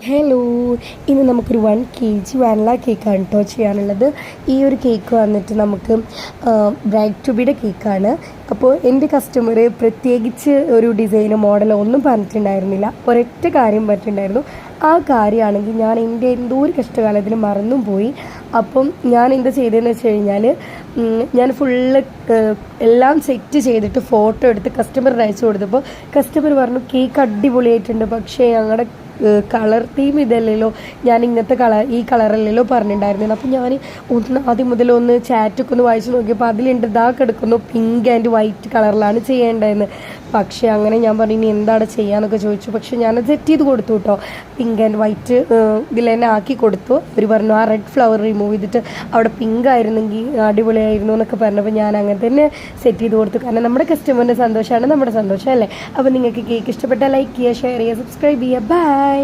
Hello, ഇന്ന് നമുക്കൊരു 1 kg vanilla കേക്കാണ് കേട്ടോ ചെയ്യാനുള്ളത്. ഈ ഒരു കേക്ക് വന്നിട്ട് നമുക്ക് ബ്രൈഡ് ടു ബിയുടെ കേക്കാണ്. അപ്പോൾ എൻ്റെ കസ്റ്റമർ പ്രത്യേകിച്ച് ഒരു ഡിസൈനോ മോഡലോ ഒന്നും പറഞ്ഞിട്ടുണ്ടായിരുന്നില്ല. ഒരൊറ്റ കാര്യം പറഞ്ഞിട്ടുണ്ടായിരുന്നു. ആ കാര്യമാണെങ്കിൽ ഞാൻ എൻ്റെ എന്തോ ഒരു കഷ്ടകാലത്തിന് മറന്നും പോയി. അപ്പം ഞാൻ എന്താ ചെയ്തതെന്ന് വെച്ച് കഴിഞ്ഞാൽ ഞാൻ ഫുള്ള് എല്ലാം സെറ്റ് ചെയ്തിട്ട് ഫോട്ടോ എടുത്ത് കസ്റ്റമറിന് അയച്ചു കൊടുത്തപ്പോൾ കസ്റ്റമർ പറഞ്ഞു കേക്ക് അടിപൊളിയായിട്ടുണ്ട്, പക്ഷേ ഞങ്ങളുടെ കളർ തീം ഇതല്ലല്ലോ, ഞാൻ ഇങ്ങനത്തെ ഈ കളറല്ലല്ലോ പറഞ്ഞിട്ടുണ്ടായിരുന്നത്. അപ്പോൾ ഞാൻ ആദ്യം മുതൽ ചാറ്റൊക്കെ വായിച്ച് നോക്കിയപ്പോൾ അതിലുണ്ട് കിടക്കുന്നു പിങ്ക് ആൻഡ് വൈറ്റ് കളറിലാണ് ചെയ്യേണ്ടതെന്ന്. പക്ഷേ അങ്ങനെ ഞാൻ പറഞ്ഞു ഇനി എന്താണ് ചെയ്യാന്നൊക്കെ ചോദിച്ചു. പക്ഷേ ഞാനത് സെറ്റ് ചെയ്ത് കൊടുത്തു കേട്ടോ, പിങ്ക് ആൻഡ് വൈറ്റ് ഇതിൽ തന്നെ ആക്കി കൊടുത്തു. അവർ പറഞ്ഞു ആ റെഡ് ഫ്ലവർ റിമൂവ് ചെയ്തിട്ട് അവിടെ പിങ്ക് ആയിരുന്നെങ്കിൽ അടിപൊളിയായിരുന്നു എന്നൊക്കെ പറഞ്ഞപ്പോൾ ഞാൻ അങ്ങനെ തന്നെ സെറ്റ് ചെയ്ത് കൊടുത്തു. കാരണം നമ്മുടെ കസ്റ്റമറിൻ്റെ സന്തോഷമാണ് നമ്മുടെ സന്തോഷം അല്ലേ. അപ്പോൾ നിങ്ങൾക്ക് കേക്ക് ഇഷ്ടപ്പെട്ടാൽ ലൈക്ക് ചെയ്യുക, ഷെയർ ചെയ്യുക, സബ്സ്ക്രൈബ് ചെയ്യുക. ബൈ.